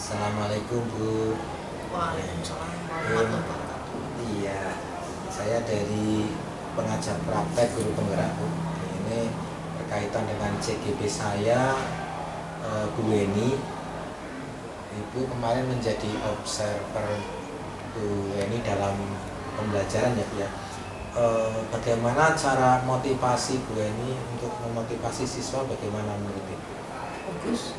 Assalamualaikum Bu. Waalaikumsalam Bu, warahmatullahi wabarakatuh. iya, saya dari pengajar praktek guru penggerak Bu. Ini berkaitan dengan CGP saya, Bu Weni. Ibu kemarin menjadi observer Bu Weni dalam pembelajaran ya Bu ya. Bagaimana cara motivasi Bu Weni untuk memotivasi siswa, bagaimana menurut Ibu? Bagus.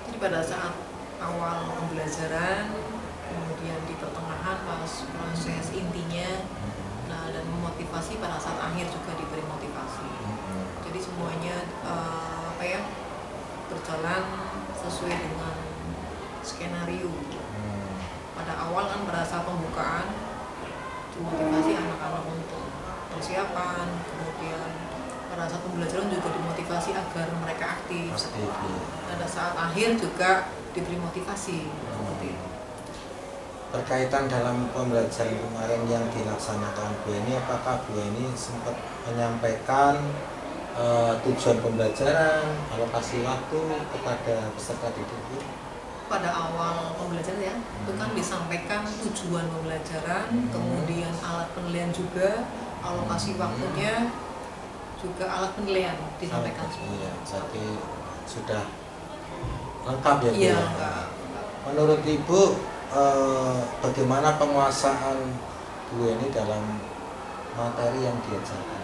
Jadi pada saat awal pembelajaran, kemudian di pertengahan pas proses intinya, nah dan memotivasi pada saat akhir juga diberi motivasi. Jadi semuanya berjalan sesuai dengan skenario. Pada awal kan pada saat pembukaan dimotivasi anak-anak untuk persiapan, kemudian pada saat pembelajaran juga dimotivasi agar mereka aktif. Pada saat akhir juga diberi motivasi. Seperti itu. Berkaitan dalam pembelajaran kemarin yang dilaksanakan Bu Eni, apakah Bu Eni sempat menyampaikan tujuan pembelajaran, alokasi waktu kepada peserta didik? Pada awal pembelajaran ya, itu kan disampaikan tujuan pembelajaran, kemudian alat penilaian juga, alokasi waktunya, juga alat penilaian disampaikan semua. Iya, jadi sudah lengkap ya Bu? Iya, Ya? lengkap. Menurut Ibu, bagaimana penguasaan Bu Eni dalam materi yang diajarkan?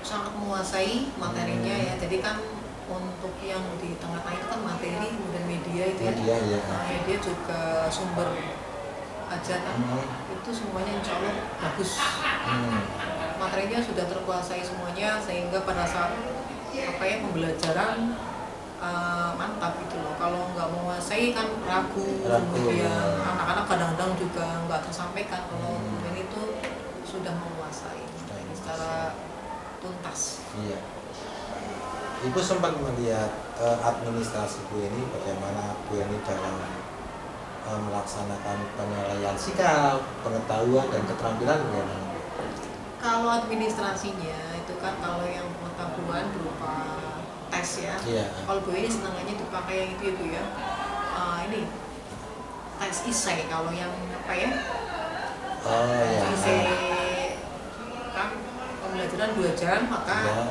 Sangat menguasai materinya ya, jadi kan untuk yang di tengah-tengah itu kan materi dan media itu ya. Media ya. Media juga sumber ajaran itu semuanya insya Allah bagus. Materinya sudah terkuasai semuanya sehingga pada saat pembelajaran mantap gitu loh. Kalau nggak menguasai kan ragu. Kemudian Ya. anak-anak kadang-kadang juga nggak tersampaikan. Kalau ini tuh sudah menguasai secara tuntas. Iya. Ibu sempat melihat administrasi Bu Eni, bagaimana Bu Eni dalam melaksanakan penilaian sikap, pengetahuan dan keterampilan bagaimana? Kalau administrasinya itu kan kalau yang pengetahuan berupa tes ya. Iya. Kalau Bu Eni senangannya dipakai yang itu ya Bu ya. Ini tes isai kalau yang Oh ya. isai kan pembelajaran 2 jam maka Ya.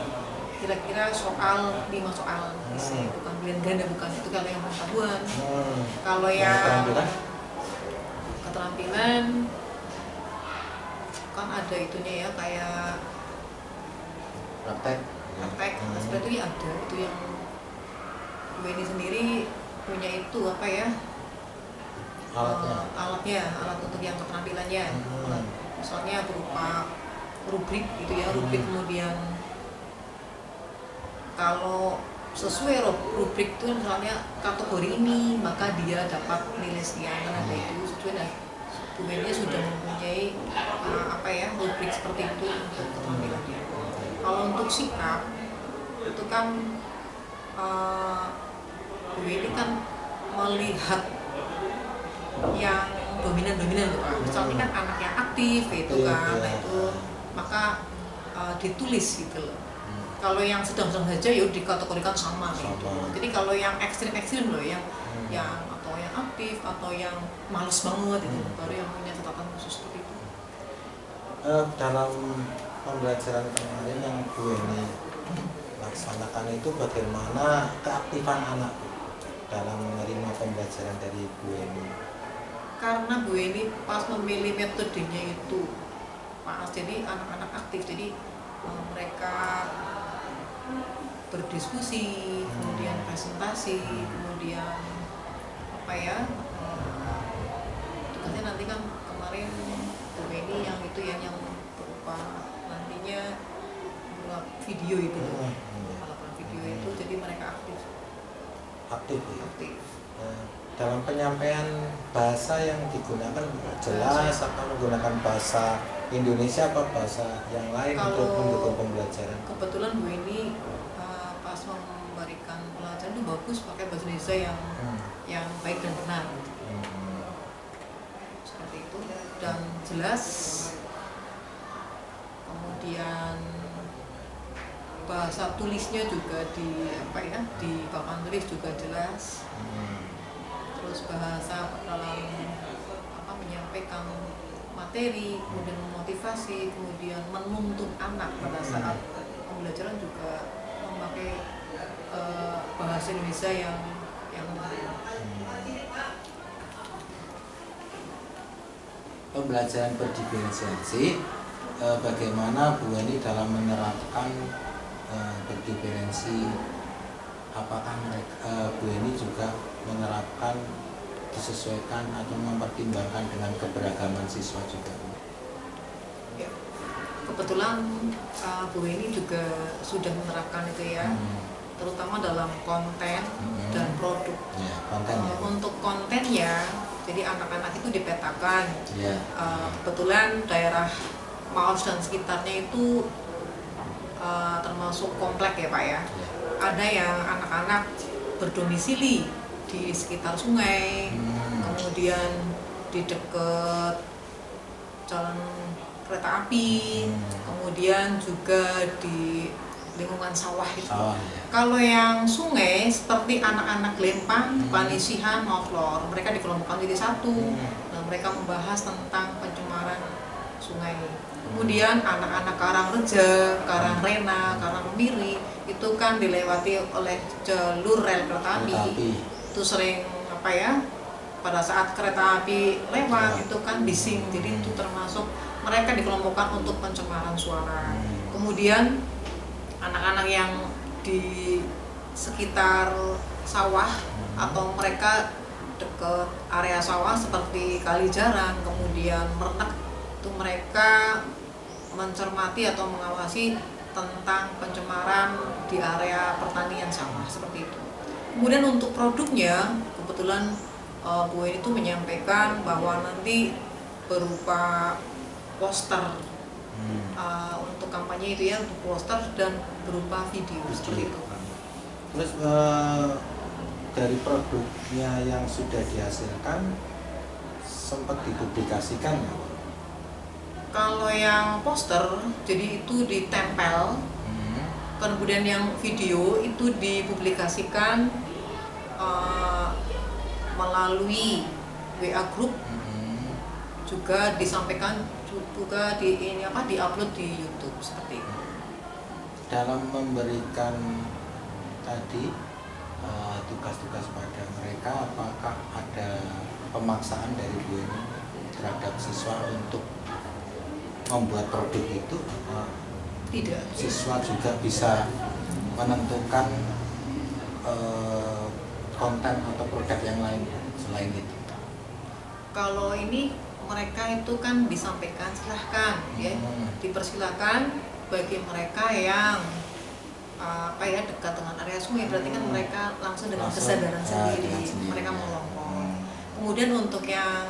kira-kira soal 5 soal isai, bukan pilihan ganda, bukan itu kalau yang pengetahuan. Kalau yang keterampilan kan ada itunya ya, kayak Praktek. seperti itu ya, ada itu yang Bu Eni sendiri punya itu alatnya alat untuk yang keterampilannya. Misalnya berupa rubrik gitu ya, rubrik kemudian kalau sesuai rubrik itu misalnya kategori ini maka dia dapat nilai sekian, kan ada itu sesuai. Dan Bu Eni sudah mempunyai rubrik seperti itu untuk keterampilannya. Kalau untuk sikap itu kan Bu Eni kan melihat yang dominan gitu kan. Misalnya kan anak yang aktif gitu kan, nah itu maka ditulis gitu loh. Kalau yang sedang-sedang saja ya dikategorikan sama gitu. Jadi kalau yang ekstrim loh, yang atau yang aktif atau yang males banget itu baru yang punya catatan khusus seperti itu. Dalam pembelajaran kemarin yang Bu Eni laksanakan itu, bagaimana keaktifan anak dalam menerima pembelajaran dari Bu Eni? Karena Bu Eni pas memilih metodenya itu pas jadi anak-anak aktif, jadi mereka berdiskusi, kemudian presentasi, kemudian tugasnya nanti kan kemarin Bu Eni yang itu ya, yang berupa nantinya buat video itu, pengalaman video itu, jadi mereka aktif. Dalam penyampaian bahasa yang digunakan jelas atau menggunakan bahasa Indonesia apa bahasa yang lain untuk mendukung pembelajaran? Kebetulan Bu Eni pas memberikan pelajaran itu bagus pakai bahasa Indonesia yang baik dan benar. Seperti itu dan jelas. Kemudian bahasa tulisnya juga di di papan tulis juga jelas. Terus bahasa dalam menyampaikan materi, kemudian memotivasi, kemudian menuntun anak pada saat pembelajaran juga memakai bahasa Indonesia yang pembelajaran berdiferensiasi, bagaimana Bu Weni dalam menerapkan berdiferensi, apakah Bu Weni juga menerapkan disesuaikan atau mempertimbangkan dengan keberagaman siswa juga? ya, kebetulan Bu Weni juga sudah menerapkan itu ya, terutama dalam konten dan produk. Ya, konten, ya. Untuk kontennya, jadi anak-anak itu dipetakan. Ya. Kebetulan daerah Maos dan sekitarnya itu termasuk komplek ya Pak ya. Ada yang anak-anak berdomisili di sekitar sungai, kemudian di dekat jalan kereta api, kemudian juga di lingkungan sawah itu. Ya. Kalau yang sungai seperti anak-anak Lempang, Panisihan, Mauslor, mereka dikelompokkan jadi satu. Nah, mereka membahas tentang pencemaran sungai. Kemudian anak-anak Karangreja, Karangrena, Karangmiri itu kan dilewati oleh jalur rel kereta api. Itu sering pada saat kereta api lewat itu kan bising. Jadi itu termasuk mereka dikelompokkan untuk pencemaran suara. Kemudian anak-anak yang di sekitar sawah atau mereka dekat area sawah seperti Kalijaran, kemudian Merenek, itu mereka mencermati atau mengawasi tentang pencemaran di area pertanian sawah seperti itu. Kemudian untuk produknya, kebetulan Bu Weni itu menyampaikan bahwa nanti berupa poster untuk kampanye itu ya, untuk poster dan berupa video seperti itu. Terus dari produknya yang sudah dihasilkan sempat dipublikasikan ya? Kalau yang poster, jadi itu ditempel, kemudian yang video itu dipublikasikan melalui WA group, juga disampaikan juga diupload di YouTube seperti itu. Dalam memberikan tadi tugas-tugas pada mereka, apakah ada pemaksaan dari Bu Weni terhadap siswa untuk membuat produk itu? Tidak. Siswa juga bisa menentukan konten atau produk yang lain selain itu. Kalau ini mereka itu kan disampaikan, silahkan ya, dipersilakan bagi mereka yang dekat dengan area sungai, berarti kan mereka langsung dengan kesadaran sendiri mereka melongkong. Kemudian untuk yang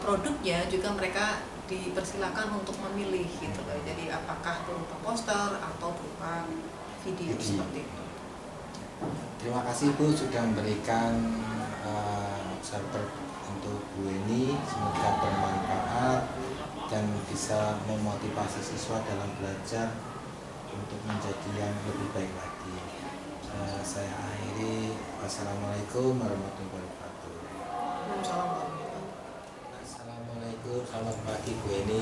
produknya juga mereka dipersilakan untuk memilih gitu loh. Jadi apakah berupa poster atau berupa video seperti itu. Terima kasih Bu sudah memberikan observer untuk Bu Weni, semoga bermanfaat dan bisa memotivasi siswa dalam belajar untuk menjadi yang lebih baik lagi. Saya akhiri. Wassalamualaikum warahmatullahi wabarakatuh. Assalamualaikum, selamat pagi Bu Weni.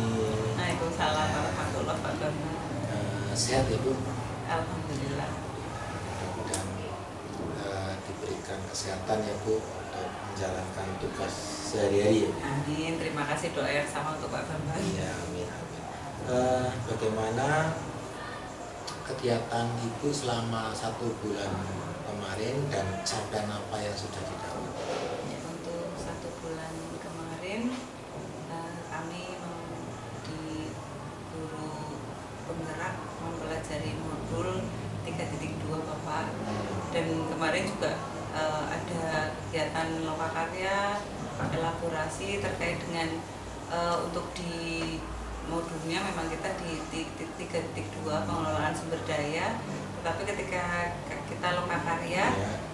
Waalaikumsalam warahmatullahi wabarakatuh. Sehat ya Bu? Alhamdulillah. Mudah-mudahan diberikan kesehatan ya Bu untuk menjalankan tugas sehari-hari ya. Amin. Terima kasih doa yang sama untuk Pak Bambang. Ya, amin. Bagaimana kegiatan Ibu selama 1 bulan kemarin dan capaian apa yang sudah didapat? Ya, untuk 1 bulan kemarin kami di guru penggerak mempelajari modul 3.2 Bapak, dan kemarin juga ada kegiatan lokakarya elaborasi terkait dengan untuk di modulnya memang kita di 3.2 pengelolaan sumber daya, tetapi ketika kita lokakarya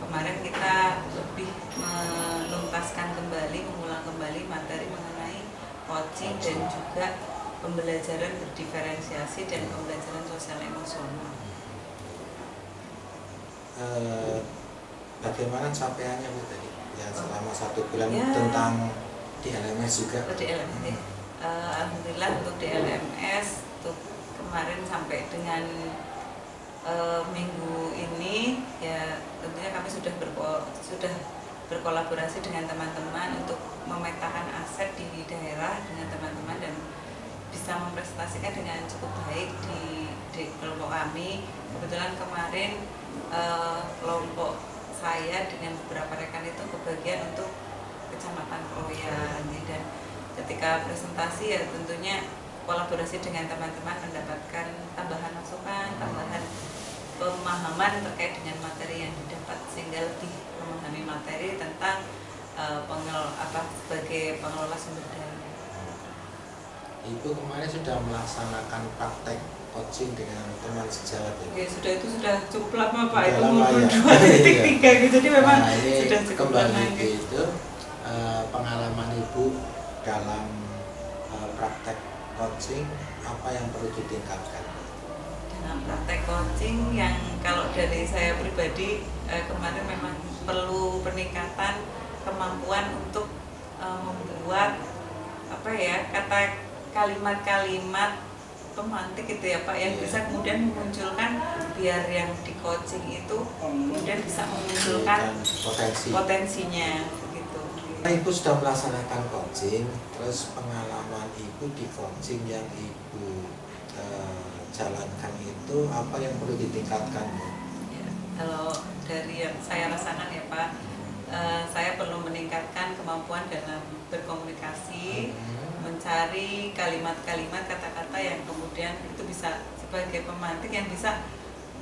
kemarin kita lebih menuntaskan kembali, mengulang kembali materi mengenai coaching dan juga pembelajaran berdiferensiasi dan pembelajaran sosial emosional. bagaimana capaiannya Bu tadi yang selama 1 bulan Ya. tentang di LMS juga? Di LMS ya. Alhamdulillah untuk di LMS untuk kemarin sampai dengan minggu ini ya tentunya kami sudah berkolaborasi dengan teman-teman untuk memetakan aset di daerah dengan teman-teman dan bisa mempresentasikan dengan cukup baik di kelompok kami. Kebetulan kemarin kelompok saya dengan beberapa rekan itu kebagian untuk Kecamatan Kroyan, dan ketika presentasi ya tentunya kolaborasi dengan teman-teman mendapatkan tambahan masukan, tambahan pemahaman terkait dengan materi yang didapat sehingga lebih memahami materi tentang sebagai pengelola sumber daya. Ibu kemarin sudah melaksanakan praktek coaching dengan teman sejawat ya? Oke, sudah cukup lama Pak, Sudah itu lama, umur ya. 2.3 gitu, jadi memang Nah, ini sudah cukup kembali lama ke itu pengalaman Ibu dalam praktek coaching, apa yang perlu ditingkatkan? Dalam praktek coaching yang kalau dari saya pribadi kemarin memang perlu peningkatan kemampuan untuk membuat kata kalimat-kalimat pemantik gitu ya Pak, yang bisa kemudian memunculkan biar yang di coaching itu kemudian bisa memunculkan potensinya gitu. Ibu sudah melaksanakan coaching, terus pengalaman Ibu di coaching yang Ibu jalankan itu apa yang perlu ditingkatkan? Ya, kalau dari yang saya rasakan ya Pak, saya perlu meningkatkan kemampuan dalam berkomunikasi, mencari kalimat-kalimat, kata-kata yang kemudian itu bisa sebagai pemantik yang bisa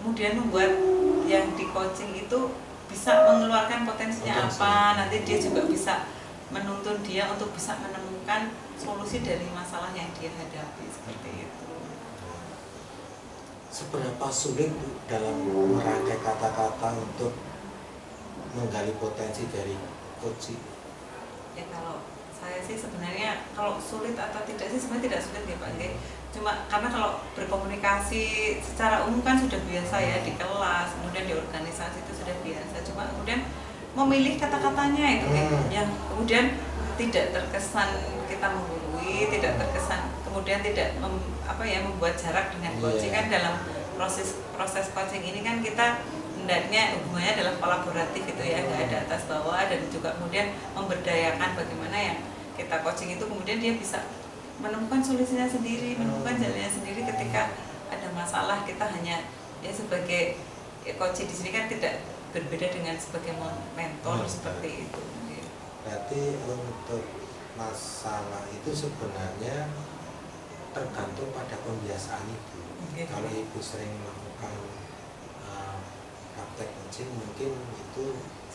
kemudian membuat yang di coaching itu bisa mengeluarkan potensinya apa, nanti dia juga bisa menuntun dia untuk bisa menemukan solusi dari masalah yang dia hadapi, seperti itu. Seberapa sulit dalam merangkai kata-kata untuk menggali potensi dari coaching? Ya kalau saya sih sebenarnya kalau sulit atau tidak sih sebenarnya tidak sulit ya Pak. Cuma karena kalau berkomunikasi secara umum kan sudah biasa ya di kelas, kemudian di organisasi itu sudah biasa. Cuma kemudian memilih kata-katanya itu yang kemudian tidak terkesan kita menggurui, tidak terkesan kemudian tidak membuat jarak dengan coaching. Kan dalam proses coaching ini kan kita hendaknya hubungannya adalah kolaboratif gitu ya, nggak ada atas bawah, dan juga kemudian memberdayakan bagaimana yang kita coaching itu kemudian dia bisa menemukan solusinya sendiri, menemukan jalannya sendiri ketika ada masalah. Kita hanya ya sebagai coaching di sini kan tidak berbeda dengan sebagai mentor seperti itu. Berarti untuk masalah itu sebenarnya tergantung pada pembiasaan Ibu. Kalau Ibu sering melakukan praktek coaching mungkin itu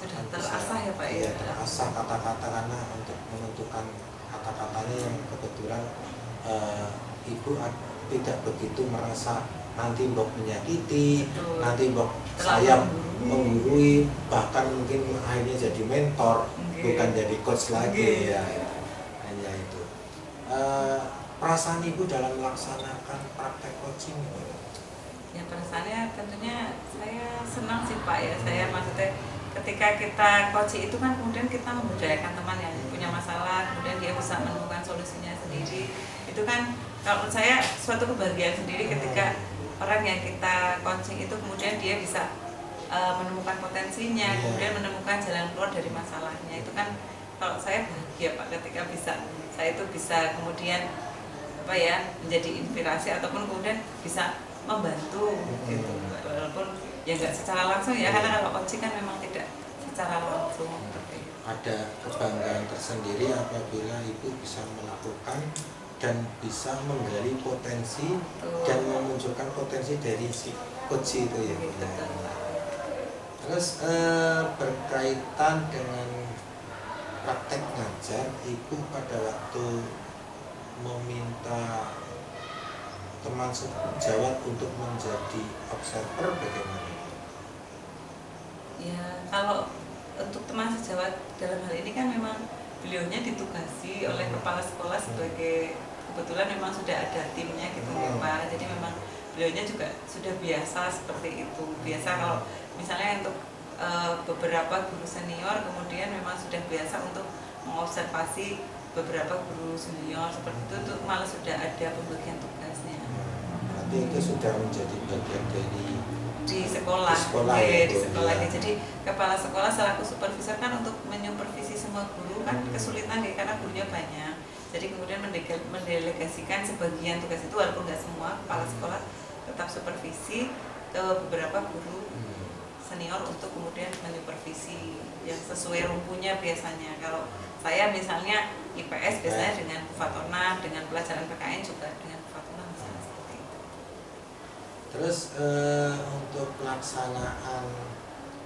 sudah terasah ya Pak ya? Terasah kata-kata, karena untuk menentukan kata-katanya yang kebetulan Ibu tidak begitu merasa nanti mbok menyakiti, nanti mbok saya menggurui, bahkan mungkin akhirnya jadi mentor, bukan jadi coach lagi ya. Hanya itu. Perasaan Ibu dalam melaksanakan praktek coaching itu? Ya perasaannya tentunya saya senang sih Pak ya. Saya maksudnya ketika kita coaching itu kan kemudian kita memberdayakan teman yang punya masalah, kemudian dia bisa menemukan solusinya sendiri. Itu kan kalau menurut saya suatu kebahagiaan sendiri ketika orang yang kita coaching itu kemudian dia bisa menemukan potensinya, kemudian menemukan jalan keluar dari masalahnya. Itu kan kalau saya bahagia Pak ketika saya itu bisa kemudian menjadi inspirasi ataupun kemudian bisa membantu gitu, walaupun ya nggak secara langsung ya, karena kalau coaching kan memang tidak secara langsung. Ada kebanggaan tersendiri apabila Ibu bisa melakukan dan bisa menggali potensi dan memunculkan potensi dari si coach itu ya. Terus berkaitan dengan praktek ngajar, Ibu pada waktu meminta teman sejawat untuk menjadi observer bagaimana? Ya kalau untuk teman sejawat dalam hal ini kan memang beliaunya ditugasi oleh kepala sekolah sebagai, kebetulan memang sudah ada timnya gitu ya Pak. Jadi memang beliaunya juga sudah biasa seperti itu. Biasa kalau misalnya untuk beberapa guru senior kemudian memang sudah biasa untuk mengobservasi beberapa guru senior seperti itu malah sudah ada pembagian tugasnya. Berarti itu sudah menjadi bagian dari di sekolah, ya, di sekolah. ya. Jadi kepala sekolah selaku supervisor kan untuk menyupervisi semua guru kan kesulitan ya karena gurunya banyak. Jadi kemudian mendelegasikan sebagian tugas itu walaupun nggak semua kepala sekolah tetap supervisi ke beberapa guru senior untuk kemudian menyupervisi yang sesuai rumpunya biasanya. Kalau saya misalnya IPS biasanya dengan Fatona, dengan pelajaran PKN juga dengan Fatona misalnya seperti itu. Terus untuk pelaksanaan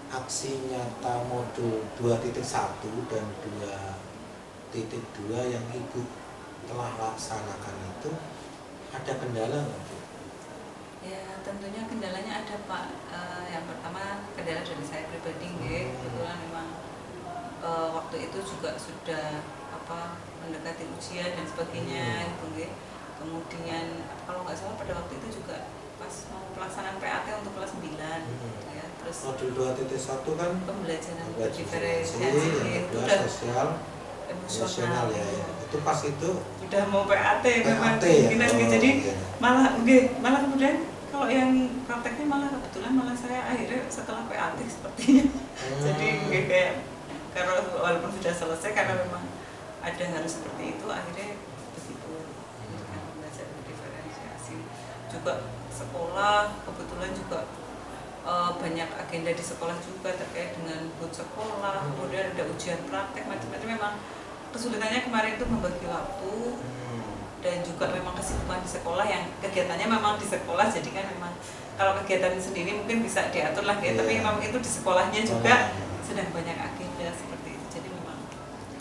aksi nyata modul 2.1 dan 2.2 yang Ibu telah laksanakan itu ada kendala nggak Bu? Ya tentunya kendalanya ada Pak. Yang pertama kendala dari saya pribadi, kebetulan memang waktu itu juga sudah mendekati ujian dan sebagainya, gitu. Kemudian kalau nggak salah pada waktu itu juga pas mau pelaksanaan PAT untuk kelas 9, ya. Terus modul 2.1 kan pembelajaran diferensiasi, itu udah sosial emosional ya. Itu pas itu udah mau PAT memang ya? Jadi iya. malah kemudian kalau yang prakteknya malah saya akhirnya setelah PAT sepertinya. Jadi kayak karena walaupun sudah selesai karena memang ada harus seperti itu akhirnya begitu dengan belajar diferensiasi. Juga sekolah kebetulan juga banyak agenda di sekolah juga terkait dengan BUT sekolah, kemudian ada ujian praktek macam-macam. Memang kesulitannya kemarin itu membagi waktu dan juga memang kesibukan di sekolah yang kegiatannya memang di sekolah, jadi kan memang kalau kegiatan sendiri mungkin bisa diatur lah ya, tapi memang itu di sekolahnya juga sedang banyak agenda seperti itu, jadi memang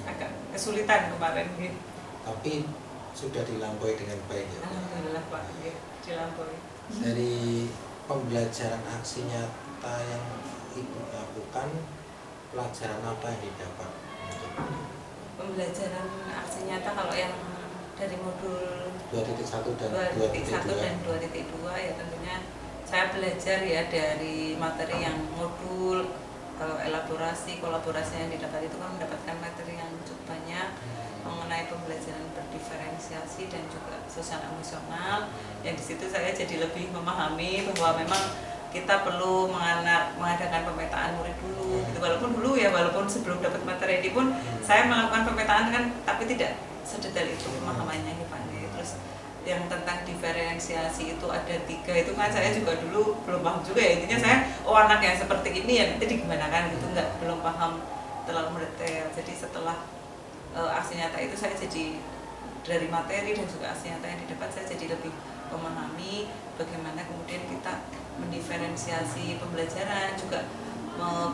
agak kesulitan kemarin gitu. Tapi sudah dilampaui dengan baik ya. Alhamdulillah Pak, ya, dilampaui. Dari pembelajaran aksi nyata yang Ibu lakukan, pelajaran apa yang didapat? Pembelajaran aksi nyata kalau yang dari modul 2.1 dan 2.2 ya tentunya saya belajar ya dari materi yang modul elaborasi, kolaborasi yang didapat itu kan mendapatkan materi yang cukup banyak mengenai pembelajaran berdiferensiasi dan juga sosial emosional. Yang di situ saya jadi lebih memahami bahwa memang kita perlu mengadakan pemetaan murid dulu gitu. Walaupun sebelum dapat materi ini pun saya melakukan pemetaan kan, tapi tidak sedetail itu pemahamannya ya Pak. Terus yang tentang diferensiasi itu ada 3 itu kan saya juga dulu belum paham juga ya, intinya saya anak yang seperti ini ya nanti digimanakan gitu, belum paham terlalu mendetail. Jadi setelah aksi nyata itu saya jadi dari materi dan juga aksi nyata yang didapat saya jadi lebih memahami bagaimana kemudian kita mendiferensiasi pembelajaran, juga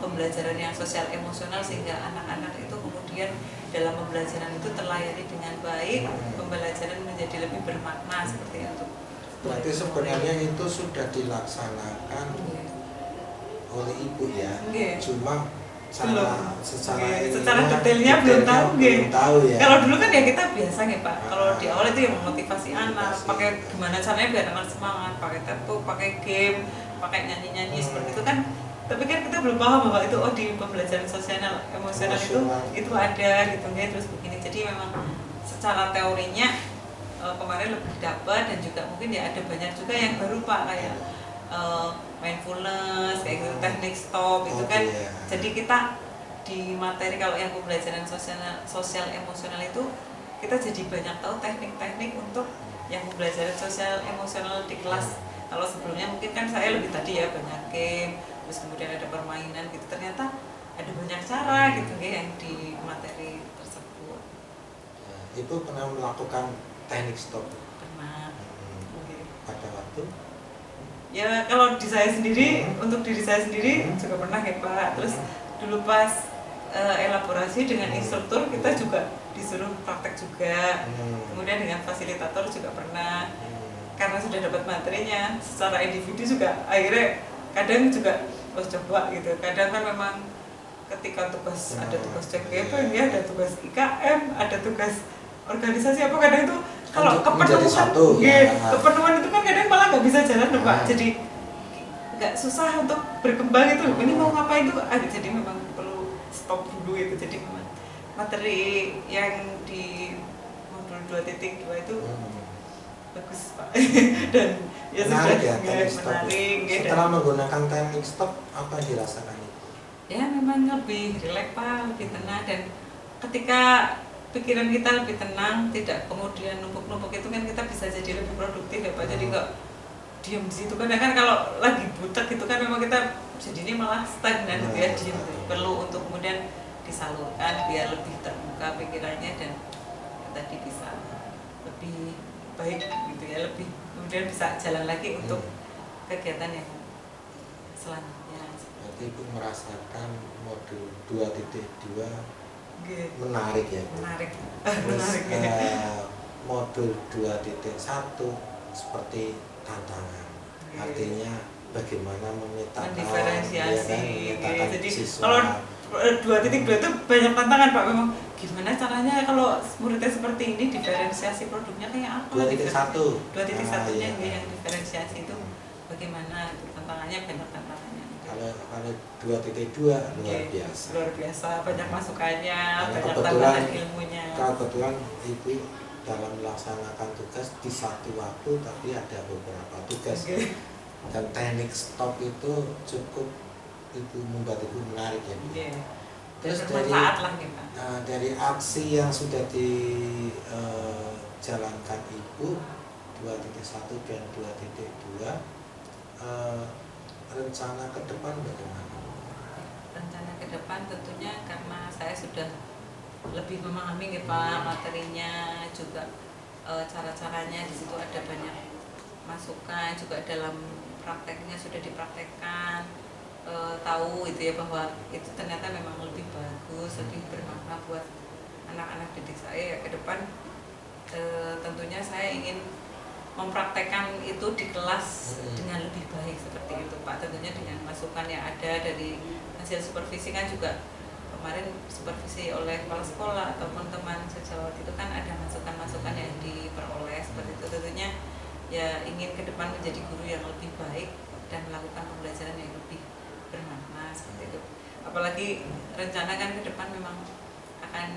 pembelajaran yang sosial emosional sehingga anak-anak itu kemudian dalam pembelajaran itu terlayani dengan baik, pembelajaran menjadi lebih bermakna seperti itu. Berarti sebenarnya itu sudah dilaksanakan oleh Ibu ya, cuma secara detailnya belum tahu ya. Kalau dulu kan ya kita biasa ya Pak, kalau di awal itu yang memotivasi anak, pakai gimana caranya biar anak semangat, pakai tepuk, pakai game, pakai nyanyi-nyanyi seperti itu kan. Tapi kan kita belum paham bahwa itu di pembelajaran sosial emosional itu ada gitu ya, terus begini. Jadi memang secara teorinya kemarin lebih dapat dan juga mungkin ya ada banyak juga yang baru Pak kayak mindfulness kayak gitu, teknik stop itu kan. Jadi kita di materi kalau yang pembelajaran sosial emosional itu kita jadi banyak tahu teknik-teknik untuk yang pembelajaran sosial emosional di kelas. Kalau sebelumnya mungkin kan saya lebih tadi ya banyak game, terus kemudian ada permainan gitu, ternyata ada banyak cara gitu ya yang di materi tersebut. Ibu pernah melakukan teknik stop? Pernah. Pada waktu? Ya kalau di saya sendiri, untuk diri saya sendiri juga pernah ya Pak. Terus dulu pas elaborasi dengan instruktur kita juga disuruh praktek juga. Kemudian dengan fasilitator juga pernah. Karena sudah dapat materinya, secara individu juga akhirnya kadang juga coba gitu. Kadang kan memang ketika ada tugas CGP, ada tugas IKM, ada tugas organisasi apa, kadang itu kalau menjadi kepenuhan, satu. kepenuhan itu kan kadang malah nggak bisa jalan loh Pak. Ah. Jadi nggak susah untuk berkembang itu. Ini mau ngapain itu? Jadi memang perlu stop dulu itu. Jadi memang materi yang di modul 2.2 itu bagus Pak. Dan ya menarik sudah ya, teknik stop. menarik. Setelah menggunakan teknik stop, apa yang dirasakan itu? Ya memang lebih rileks Pak, lebih tenang, dan ketika pikiran kita lebih tenang, tidak kemudian numpuk-numpuk itu kan kita bisa jadi lebih produktif ya Pak. Jadi nggak diam di situ kan kalau lagi butek gitu kan memang kita jadinya malah stagnan gitu ya, diam. Perlu untuk kemudian disalurkan biar lebih terbuka pikirannya dan tadi bisa lebih baik gitu ya, lebih kemudian bisa jalan lagi untuk kegiatan yang selanjutnya. Berarti Ibu merasakan modul 2.2 menarik ya Bu? Menarik. Terus Menarik. modul 2.1 seperti tantangan, artinya bagaimana memetakan, mendiferensiasi. memetakan Jadi siswa. kalau 2.2 itu banyak tantangan Pak, memang gimana caranya kalau muridnya seperti ini diferensiasi produknya kayak apa? 2.1 2.1-nya iya. yang diferensiasi itu bagaimana? Tantangannya banyak tantangannya. Kalau 2.2 luar biasa. Luar biasa, banyak masukannya, Karena banyak kebetulan- tambahan ilmunya. Kebetulan Ibu dalam melaksanakan tugas di satu waktu, tapi ada beberapa tugas. Dan teknik stop itu cukup membuat Ibu menarik ya Bu. Terus bermanfaat lah kita. dari aksi yang sudah dijalankan Ibu 2.1 dan 2.2, rencana ke depan bagaimana? Rencana ke depan tentunya karena saya sudah lebih memahami ya Pak, materinya juga cara-caranya di situ ada banyak masukan, juga dalam prakteknya sudah dipraktekkan, tahu itu ya bahwa itu ternyata memang lebih bagus, lebih bermanfaat buat anak-anak didik saya ya ke depan. Tentunya saya ingin mempraktekkan itu di kelas dengan lebih baik seperti itu Pak. Tentunya dengan masukan yang ada dari hasil supervisi kan juga kemarin supervisi oleh kepala sekolah ataupun teman sejawat itu kan ada masukan-masukan yang diperoleh seperti itu. Tentunya ya ingin ke depan menjadi guru yang lebih baik dan melakukan pembelajaran yang lebih bermakna seperti itu. Apalagi rencana kan ke depan memang akan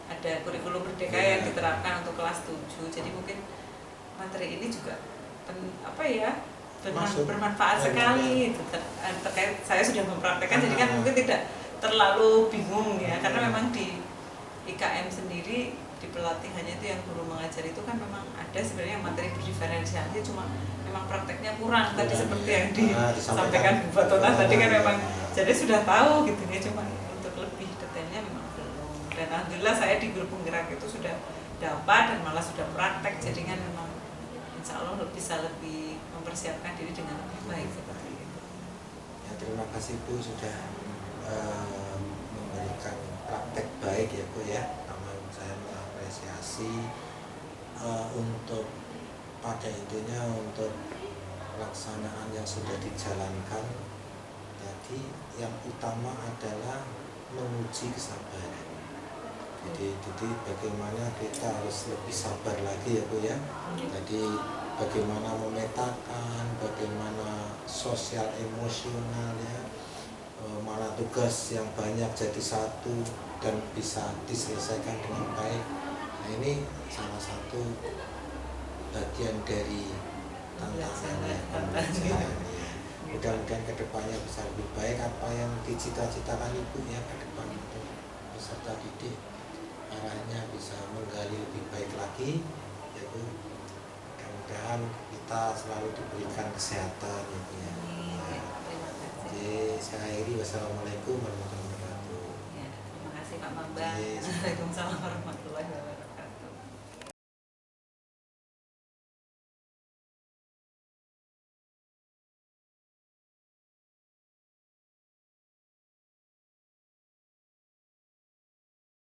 ada kurikulum merdeka yang diterapkan untuk kelas 7. Jadi mungkin materi ini juga bermanfaat sekali terkait saya sudah mempraktekkan, jadi kan mungkin tidak terlalu bingung ya, karena memang di IKM sendiri di pelatihannya itu yang guru mengajar itu kan memang ada sebenarnya materi berdiferensiasi, cuma memang prakteknya kurang tadi seperti yang disampaikan Bu Fatona tadi kan memang jadi sudah tahu gitu ya, cuma untuk lebih detailnya memang belum. Dan alhamdulillah saya di guru penggerak itu sudah dapat dan malah sudah praktek, jadi kan memang insya Allah bisa lebih mempersiapkan diri dengan lebih baik seperti itu. Ya, terima kasih Bu sudah memberikan praktek baik ya Bu ya. Namun saya mengapresiasi untuk pada intinya untuk pelaksanaan yang sudah dijalankan tadi, yang utama adalah menguji kesabaran. Jadi bagaimana kita harus lebih sabar lagi ya Bu ya. Jadi bagaimana memetakan, bagaimana sosial emosional ya, mana tugas yang banyak jadi satu dan bisa diselesaikan dengan baik. Nah ini salah satu bagian dari tantangannya pembelajaran ya. Mudah-mudahan kedepannya bisa lebih baik apa yang dicita-citakan Ibu ya ke depan untuk peserta didik, arahnya bisa menggali lebih baik lagi ya Bu. Mudah-mudahan kita selalu diberikan kesehatan ya Bu ya. Jadi saya akhiri, wassalamualaikum warahmatullahi wabarakatuh. Terima kasih Pak Mamba. Waalaikumsalam warahmatullahi wabarakatuh.